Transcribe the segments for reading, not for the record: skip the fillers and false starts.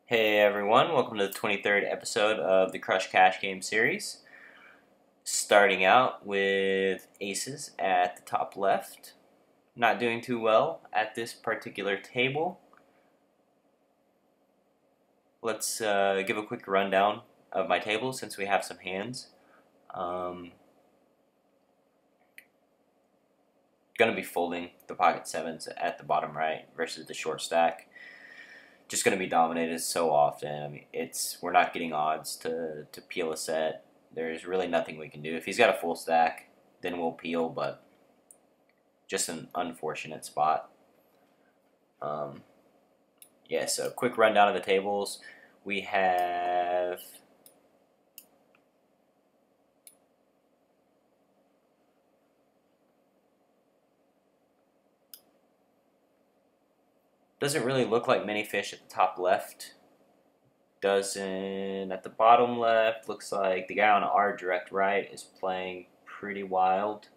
Hey everyone, welcome to the 23rd episode of the Crush Cash Game series. Starting out with aces at the top left. Not doing too well at this particular table. Let's give a quick rundown of my table since we have some hands. Gonna be folding the pocket sevens at the bottom right versus the short stack. Just going to be dominated so often. I mean, we're not getting odds to peel a set. There's really nothing we can do. If he's got a full stack, then we'll peel, but just an unfortunate spot. Yeah, so quick rundown of the tables. We have doesn't really look like many fish at the top left. Doesn't at the bottom left. Looks like the guy on our direct right is playing pretty wild.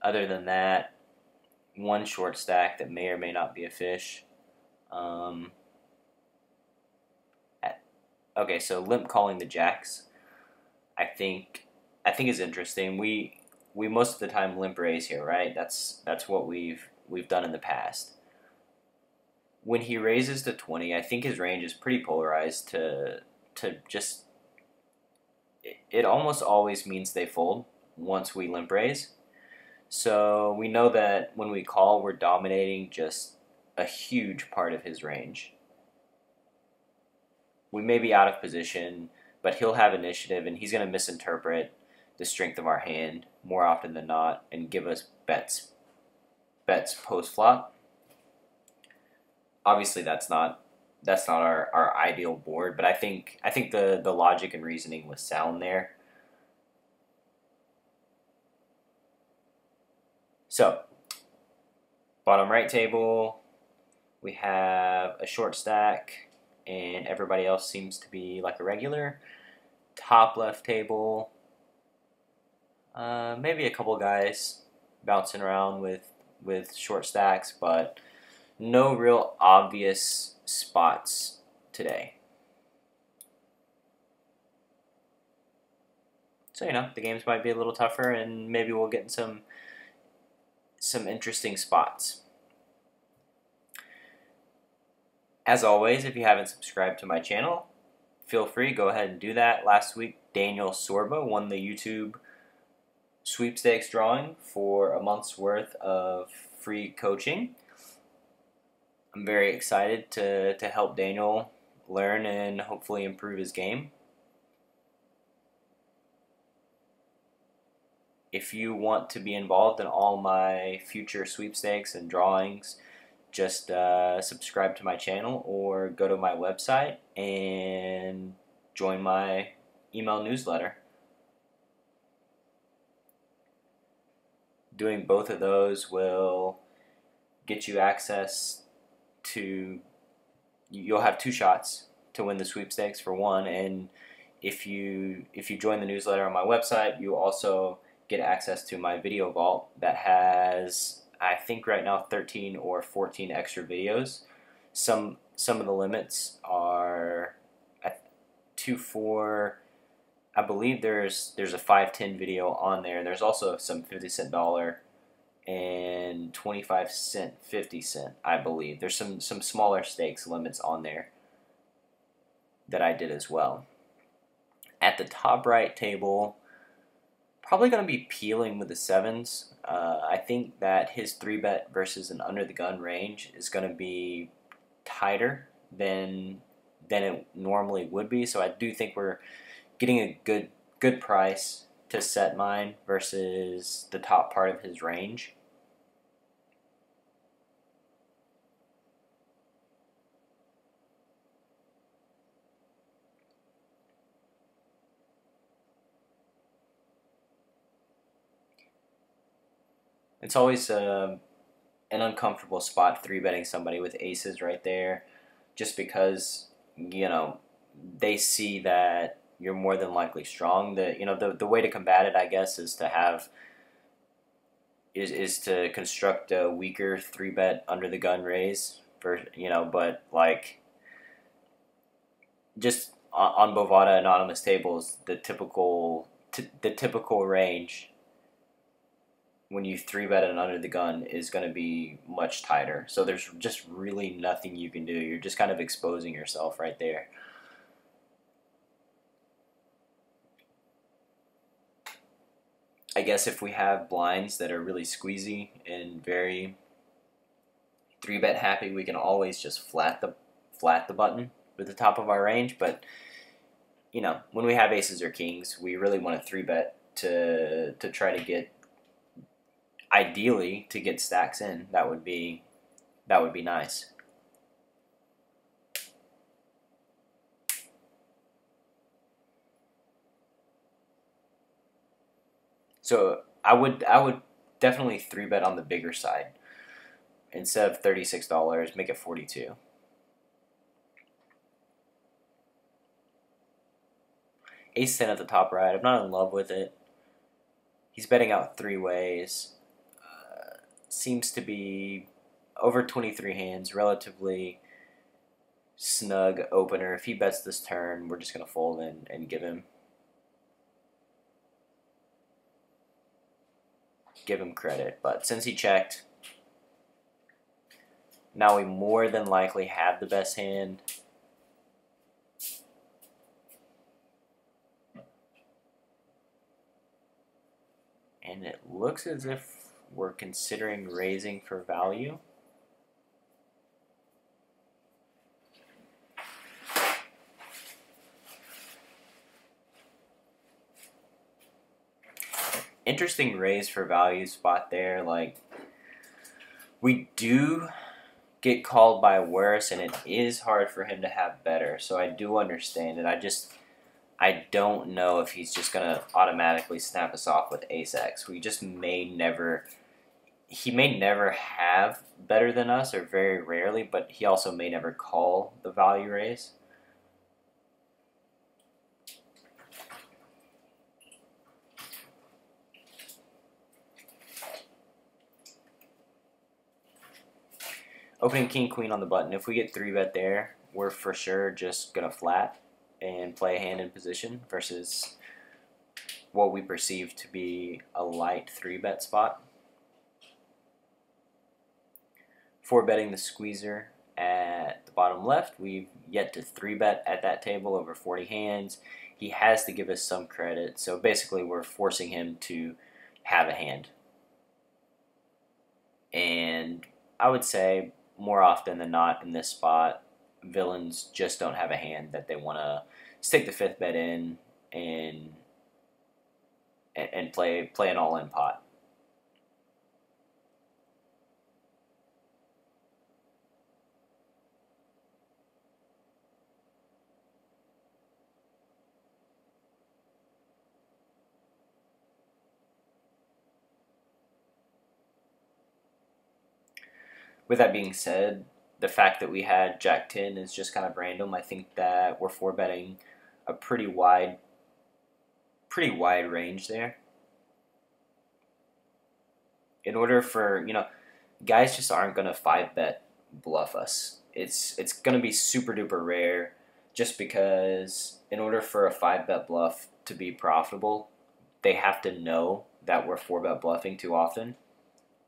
Other than that, one short stack that may or may not be a fish. Okay, so limp calling the jacks, I think is interesting. We most of the time limp raise here, right? That's what we've done in the past. When he raises to 20, I think his range is pretty polarized to just. It almost always means they fold once we limp raise. So we know that when we call, we're dominating just a huge part of his range. We may be out of position, but he'll have initiative, and he's going to misinterpret the strength of our hand more often than not and give us bets post flop. Obviously, that's not our ideal board, but I think the logic and reasoning was sound there. So, bottom right table, we have a short stack, and everybody else seems to be like a regular. Top left table, maybe a couple guys bouncing around with short stacks, but no real obvious spots today. So, the games might be a little tougher, and maybe we'll get in some interesting spots. As always, if you haven't subscribed to my channel, feel free, go ahead and do that. Last week, Daniel Sorba won the YouTube sweepstakes drawing for a month's worth of free coaching. I'm very excited to help Daniel learn and hopefully improve his game. If you want to be involved in all my future sweepstakes and drawings, just subscribe to my channel or go to my website and join my email newsletter. Doing both of those will get you access to, you'll have 2 shots to win the sweepstakes for one, and if you join the newsletter on my website, you also get access to my video vault that has, I think right now, 13 or 14 extra videos. Some of the limits are 2-4. I believe there's a 5-10 video on there, and there's also some 50-cent dollar and 25-cent 50-cent. I believe there's some smaller stakes limits on there that I did as well. At the top right table, probably going to be peeling with the sevens. I think that his 3-bet versus an under the gun range is going to be tighter than it normally would be. So I do think we're getting a good price to set mine versus the top part of his range. It's always an uncomfortable spot 3-betting somebody with aces right there, just because they see that you're more than likely strong. The way to combat it, I guess, is to construct a weaker 3-bet under the gun raise for but like just on Bovada anonymous tables, the typical range when you 3-bet and under the gun is going to be much tighter. So there's just really nothing you can do. You're just kind of exposing yourself right there. I guess if we have blinds that are really squeezy and very 3-bet happy, we can always just flat the button with the top of our range. But you know, when we have aces or kings, we really want to 3-bet to try to get, ideally, to get stacks in. That would be nice. So I would definitely 3-bet on the bigger side. Instead of $36, make it 42. Ace 10 at the top right. I'm not in love with it. He's betting out 3 ways. Seems to be over 23 hands, relatively snug opener. If he bets this turn, we're just going to fold in and give him credit. But since he checked, now we more than likely have the best hand. And it looks as if we're considering raising for value. Interesting raise for value spot there. Like, we do get called by worse, and it is hard for him to have better. So I do understand it. I don't know if he's just going to automatically snap us off with ace-x. We just may never... He may never have better than us, or very rarely, but he also may never call the value raise. Opening king-queen on the button. If we get 3-bet there, we're for sure just going to flat and play a hand in position versus what we perceive to be a light 3-bet spot. 4-betting the squeezer at the bottom left. We've yet to 3-bet at that table over 40 hands. He has to give us some credit, so basically we're forcing him to have a hand. And I would say more often than not in this spot, villains just don't have a hand that they want to stick the 5th bet in and play an all-in pot. With that being said, the fact that we had Jack 10 is just kind of random. I think that we're 4-betting a pretty wide range there. In order for, guys just aren't going to 5-bet bluff us. It's going to be super duper rare, just because in order for a 5-bet bluff to be profitable, they have to know that we're 4-bet bluffing too often.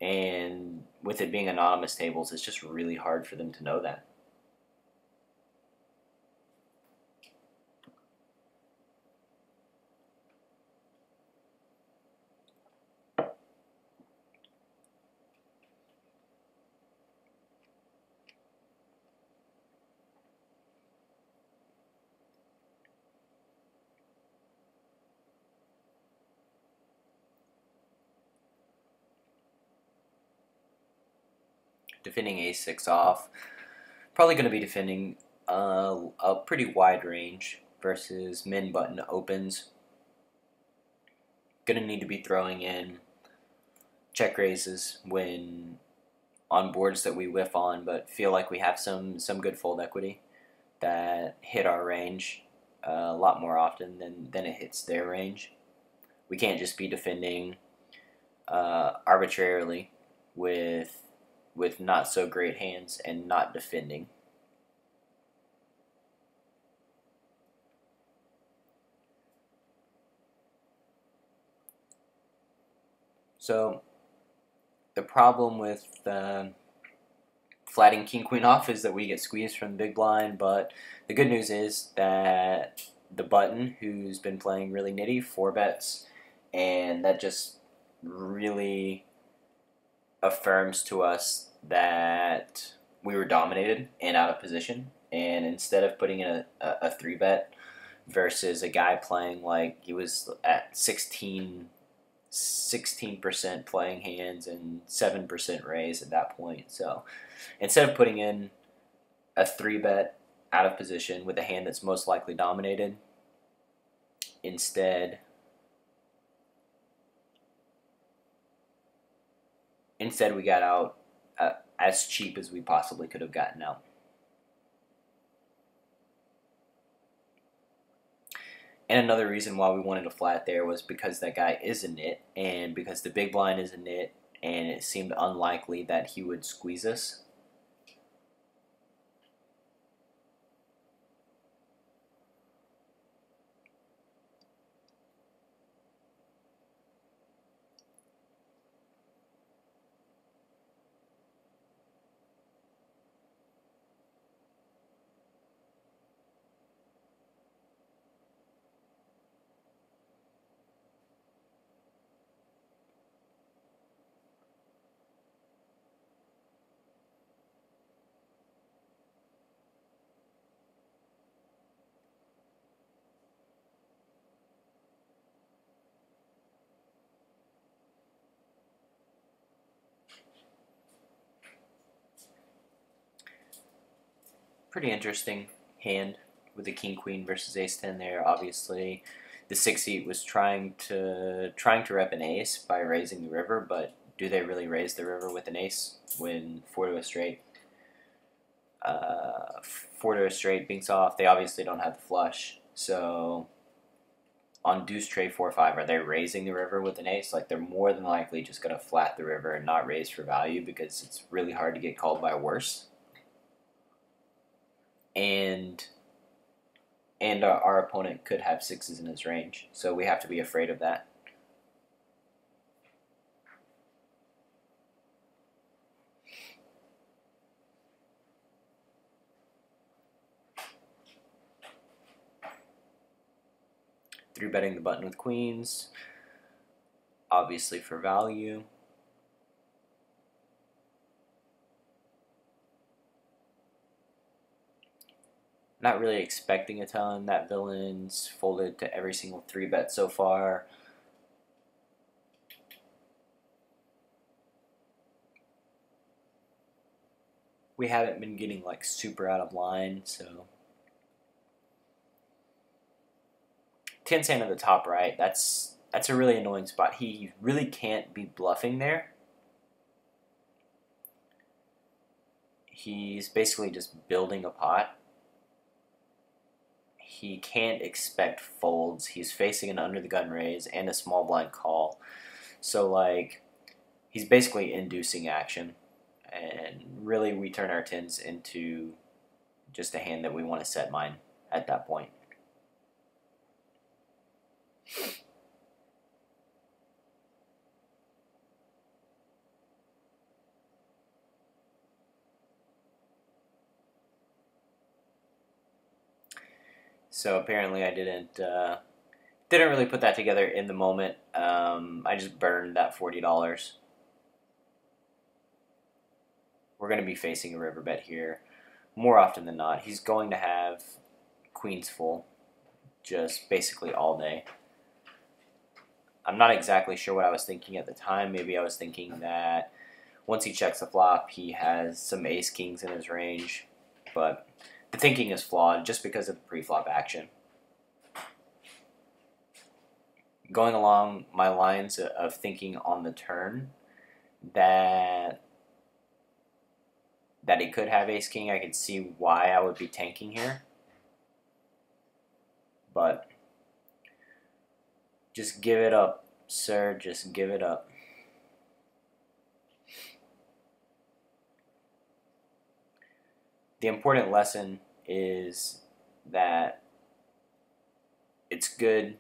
And with it being anonymous tables, it's just really hard for them to know that. Defending ace-6 off. Probably going to be defending a pretty wide range versus min button opens. Going to need to be throwing in check raises when on boards that we whiff on, but feel like we have some good fold equity that hit our range a lot more often than it hits their range. We can't just be defending arbitrarily with not so great hands and not defending. So the problem with flatting king queen off is that we get squeezed from the big blind, but the good news is that the button, who's been playing really nitty, 4-bets, and that just really affirms to us that we were dominated and out of position. And instead of putting in a 3-bet versus a guy playing like he was at 16% playing hands and 7% raise at that point. So instead of putting in a 3-bet out of position with a hand that's most likely dominated, instead we got out as cheap as we possibly could have gotten out. And another reason why we wanted a flat there was because that guy is a nit, and because the big blind is a nit, and it seemed unlikely that he would squeeze us. Pretty interesting hand with the king queen versus ace 10 there. Obviously, the 6-8 was trying to rep an ace by raising the river, but do they really raise the river with an ace when 4 to a straight? 4 to a straight binks off. They obviously don't have the flush, so on deuce tray 4-5, are they raising the river with an ace? Like, they're more than likely just going to flat the river and not raise for value because it's really hard to get called by a worse. And our opponent could have 6s in his range, so we have to be afraid of that. Three betting the button with queens, obviously for value. Not really expecting a ton. That villain's folded to every single 3-bet so far. We haven't been getting like super out of line, so 10's hand at the top right. That's a really annoying spot. He really can't be bluffing there. He's basically just building a pot. He can't expect folds. He's facing an under the gun raise and a small blind call. So like, he's basically inducing action. And really we turn our 10s into just a hand that we want to set mine at that point. So apparently I didn't really put that together in the moment. I just burned that $40. We're going to be facing a river bet here more often than not. He's going to have queens full just basically all day. I'm not exactly sure what I was thinking at the time. Maybe I was thinking that once he checks the flop, he has some ace kings in his range, but the thinking is flawed just because of the pre-flop action. Going along my lines of thinking on the turn that he could have ace king, I could see why I would be tanking here. But just give it up, sir. Just give it up. The important lesson is that it's good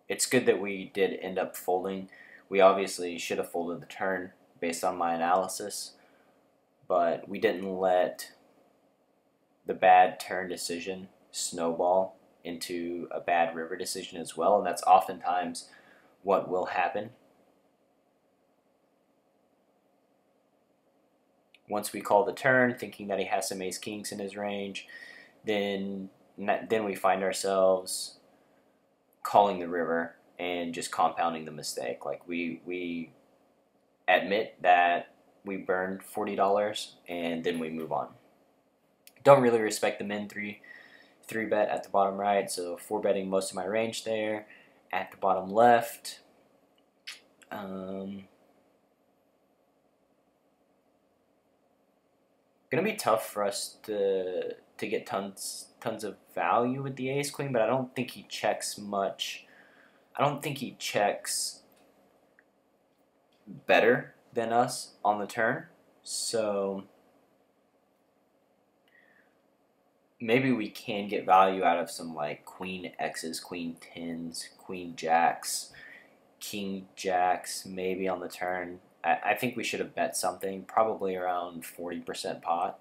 that we did end up folding We obviously should have folded the turn based on my analysis, but we didn't let the bad turn decision snowball into a bad river decision as well, and that's oftentimes what will happen. Once we call the turn, thinking that he has some ace kings in his range, then we find ourselves calling the river and just compounding the mistake. Like we admit that we burned $40 and then we move on. Don't really respect the min three bet at the bottom right, so 4-betting most of my range there. At the bottom left, gonna be tough for us to get tons of value with the ace queen, but I don't think he checks much. I don't think he checks better than us on the turn, so maybe we can get value out of some like queen X's, queen tens, queen jacks, king jacks, maybe on the turn. I think we should have bet something, probably around 40% pot.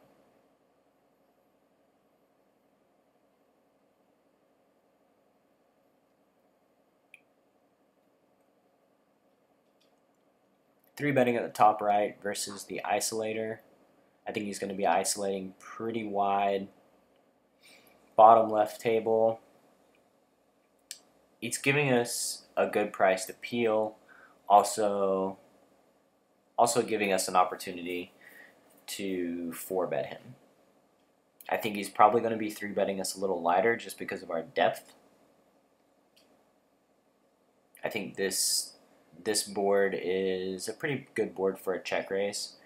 Three betting at the top right versus the isolator. I think he's going to be isolating pretty wide. Bottom left table. It's giving us a good price to peel. Also giving us an opportunity to 4-bet him. I think he's probably going to be 3-betting us a little lighter just because of our depth. I think this board is a pretty good board for a check raise.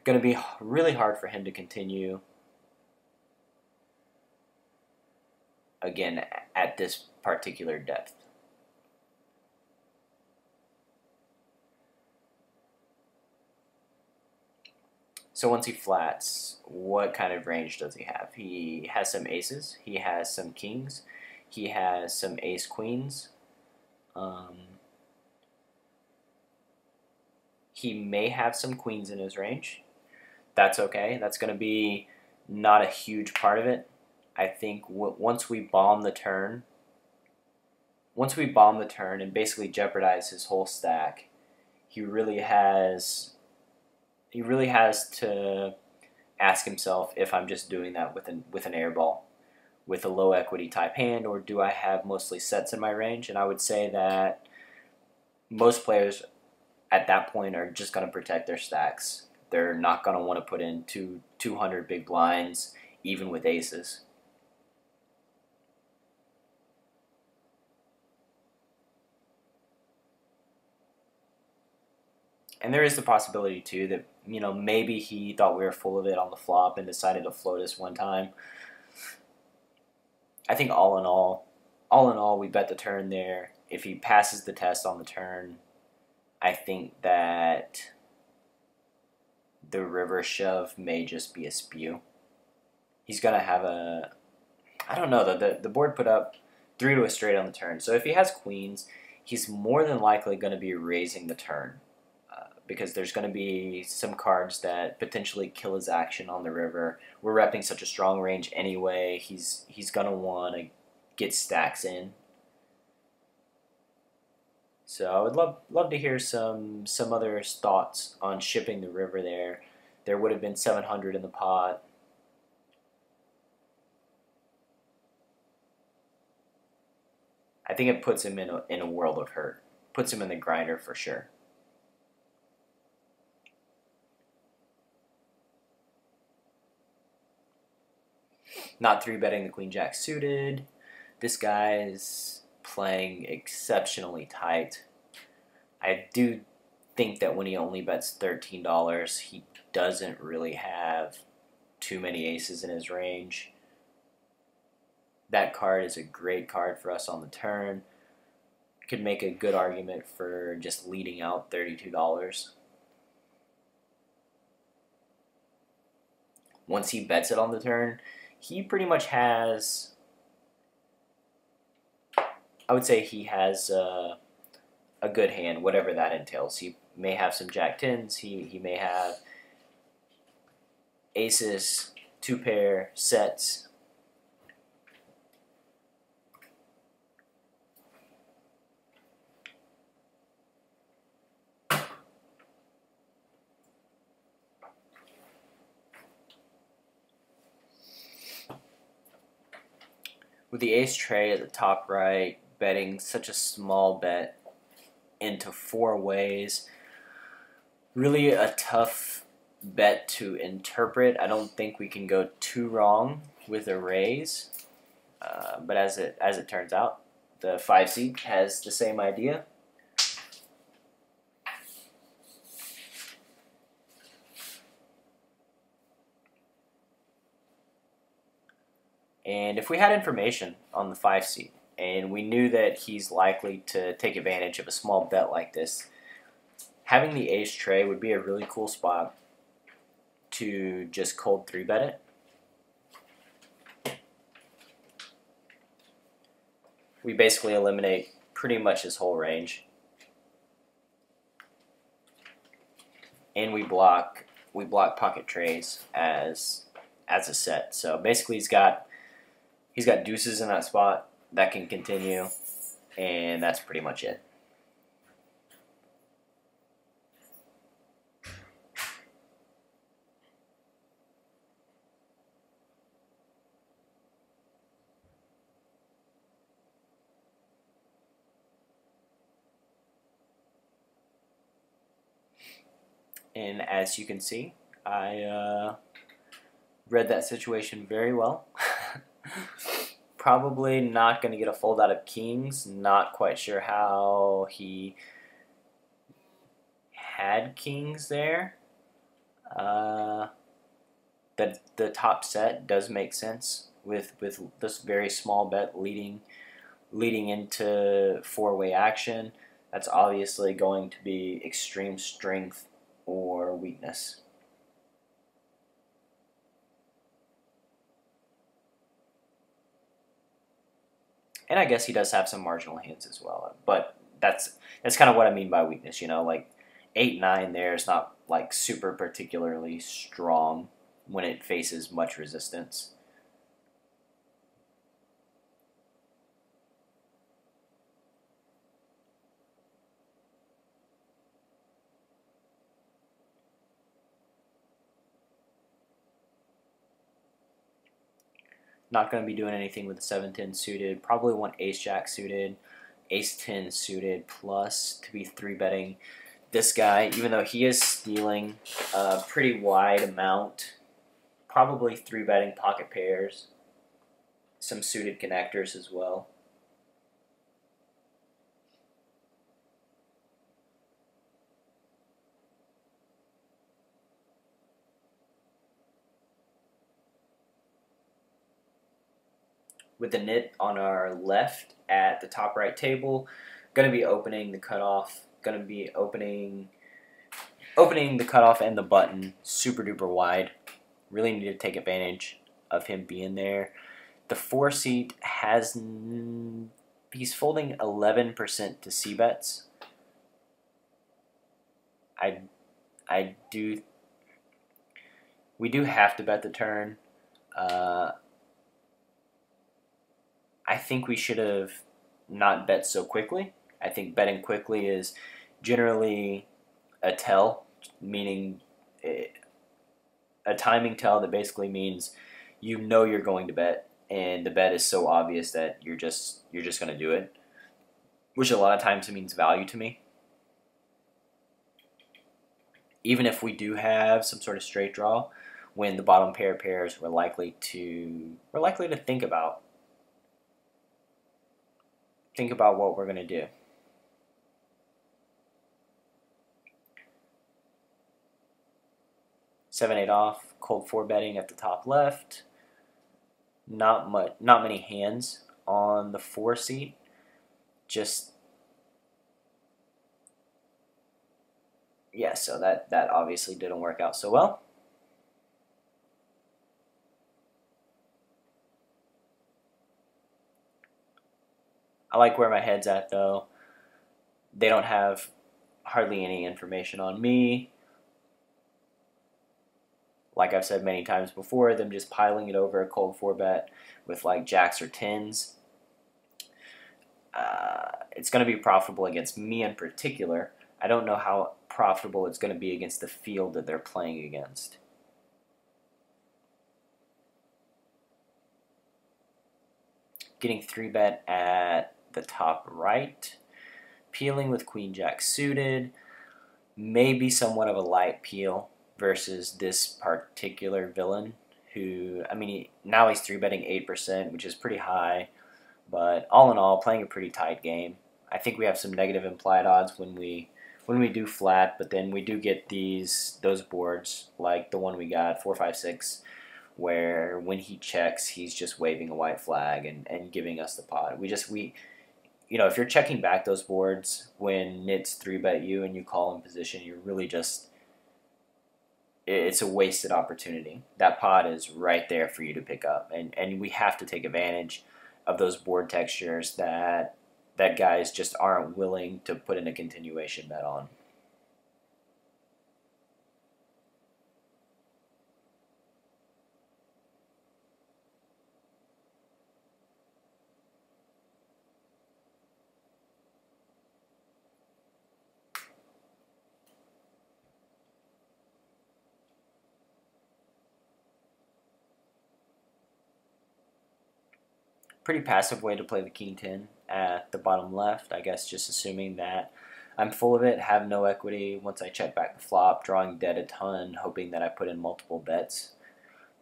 Going to be really hard for him to continue again at this particular depth. So once he flats, what kind of range does he have? He has some aces, he has some kings, he has some ace queens. He may have some queens in his range. That's okay. That's going to be not a huge part of it. I think once we bomb the turn and basically jeopardize his whole stack, he really has to ask himself if I'm just doing that with an air ball, with a low equity type hand, or do I have mostly sets in my range? And I would say that most players at that point are just going to protect their stacks. They're not going to want to put in 200 big blinds, even with aces. And there is the possibility, too, that, maybe he thought we were full of it on the flop and decided to float us one time. I think all in all, we bet the turn there. If he passes the test on the turn, I think that the river shove may just be a spew. He's going to have I don't know, the board put up 3 to a straight on the turn. So if he has queens, he's more than likely going to be raising the turn. Because there's going to be some cards that potentially kill his action on the river. We're repping such a strong range anyway. He's going to want to get stacks in. So I would love to hear some other thoughts on shipping the river there. There would have been 700 in the pot. I think it puts him in a world of hurt. Puts him in the grinder for sure. Not 3-betting the queen jack suited. This guy's playing exceptionally tight. I do think that when he only bets $13, he doesn't really have too many aces in his range. That card is a great card for us on the turn. Could make a good argument for just leading out $32. Once he bets it on the turn, he pretty much has, I would say he has a good hand, whatever that entails. He may have some jack tens. He may have aces, two pair, sets. With the ace tray at the top right, betting such a small bet into four ways, really a tough bet to interpret. I don't think we can go too wrong with a raise, but as it turns out, the 5 seed has the same idea. And if we had information on the 5 seed, and we knew that he's likely to take advantage of a small bet like this, having the ace tray would be a really cool spot to just cold 3-bet it. We basically eliminate pretty much his whole range. And we block pocket trays as a set. So basically he's got deuces in that spot that can continue, and that's pretty much it. And as you can see, I read that situation very well. Probably not going to get a fold out of kings. Not quite sure how he had kings there. The top set does make sense with this very small bet leading into four-way action. That's obviously going to be extreme strength or weakness. And I guess he does have some marginal hands as well. But that's kind of what I mean by weakness, you know, like 8-9 there is not like super particularly strong when it faces much resistance. Not going to be doing anything with the 7-10 suited. Probably want ace-jack suited, ace-10 suited plus to be 3-betting this guy, even though he is stealing a pretty wide amount. Probably 3-betting pocket pairs, some suited connectors as well. With the nit on our left at the top right table, going to be opening the cutoff, going to be opening the cutoff and the button super duper wide. Really need to take advantage of him being there. The 4 seat has, he's folding 11% to c-bets. We do have to bet the turn. I think we should have not bet so quickly. I think betting quickly is generally a tell, meaning a timing tell that basically means you know you're going to bet, and the bet is so obvious that you're just going to do it, which a lot of times means value to me. Even if we do have some sort of straight draw, when the bottom pair pairs, we're likely to think about what we're going to do. Seven, 8 off, cold 4 betting at the top left. Not many hands on the 4 seat. Just yeah, so that obviously didn't work out so well. I like where my head's at though. they don't have hardly any information on me. Like I've said many times before, them just piling it over a cold 4-bet with like jacks or tens. It's going to be profitable against me in particular. I don't know how profitable it's going to be against the field that they're playing against. Getting 3-bet at the top right. Peeling with queen jack suited. Maybe somewhat of a light peel versus this particular villain who, I mean, now he's 3-betting 8%, which is pretty high. But all in all, playing a pretty tight game. I think we have some negative implied odds when we do flat, but then we do get those boards like the one we got, 4-5-6, where when he checks, he's just waving a white flag and giving us the pot. If you're checking back those boards when Nits 3-bet you and you call in position, you're really just, it's a wasted opportunity. That pot is right there for you to pick up, and we have to take advantage of those board textures that guys just aren't willing to put in a continuation bet on. Pretty passive way to play the king 10 at the bottom left, I guess, just assuming that I'm full of it, have no equity once I check back the flop, drawing dead a ton, hoping that I put in multiple bets.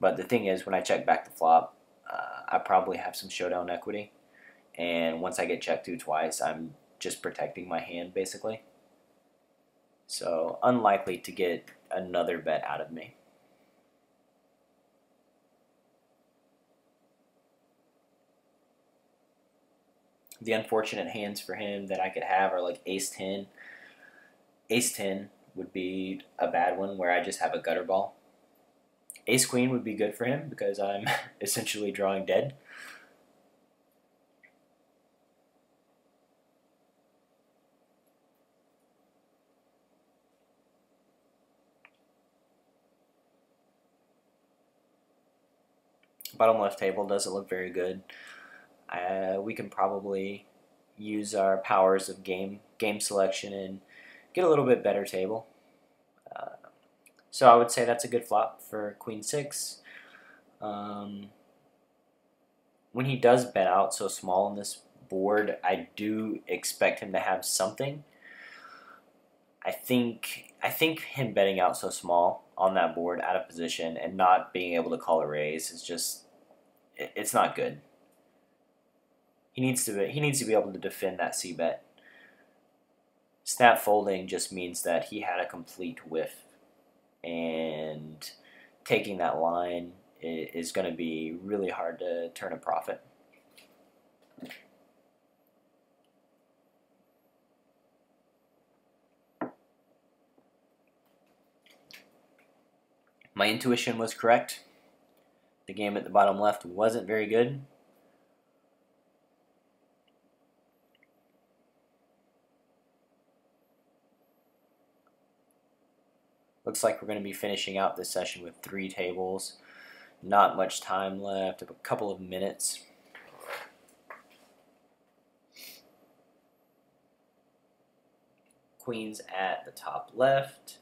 But the thing is, when I check back the flop, I probably have some showdown equity, and once I get checked to twice, I'm just protecting my hand, basically. So, unlikely to get another bet out of me. The unfortunate hands for him that I could have are like ace-10. Ace-10 would be a bad one where I just have a gutter ball. Ace-queen would be good for him because I'm essentially drawing dead. Bottom left table doesn't look very good. We can probably use our powers of game selection and get a little bit better table. So I would say that's a good flop for queen 6. When he does bet out so small on this board, I do expect him to have something. I think him betting out so small on that board out of position and not being able to call a raise is just, it's not good. He needs to be able to defend that c-bet. Snap folding just means that he had a complete whiff, and taking that line is going to be really hard to turn a profit. My intuition was correct. The game at the bottom left wasn't very good. Looks like we're going to be finishing out this session with 3 tables. Not much time left, a couple of minutes. Queens at the top left.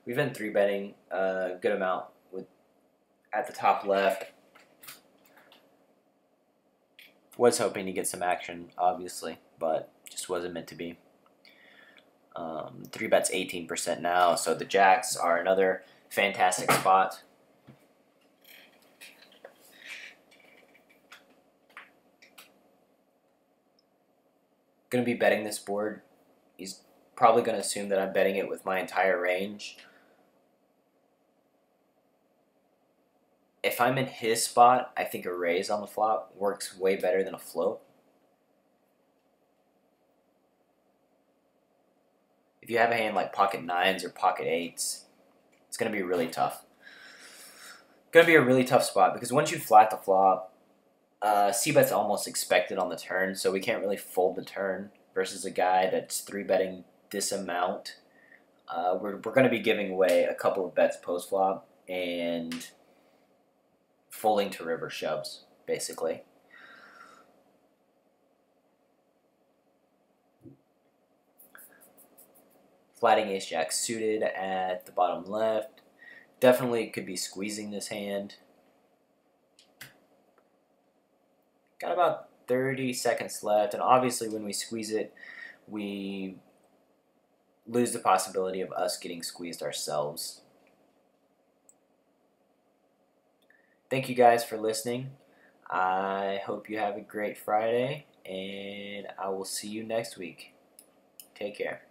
We've been 3-betting a good amount at the top left. Was hoping to get some action, obviously, but just wasn't meant to be. 3-bet's 18% now, so the jacks are another fantastic spot. Going to be betting this board. He's probably going to assume that I'm betting it with my entire range. If I'm in his spot, I think a raise on the flop works way better than a float. if you have a hand like pocket nines or pocket eights, it's going to be really tough. Going to be a really tough spot because once you flat the flop, c-bet's almost expected on the turn, so we can't really fold the turn versus a guy that's 3-betting this amount. We're going to be giving away a couple of bets post-flop and folding to river shoves, basically. Flatting ace-jack suited at the bottom left. Definitely could be squeezing this hand. Got about 30 seconds left, and obviously when we squeeze it, we lose the possibility of us getting squeezed ourselves. Thank you guys for listening. I hope you have a great Friday, and I will see you next week. Take care.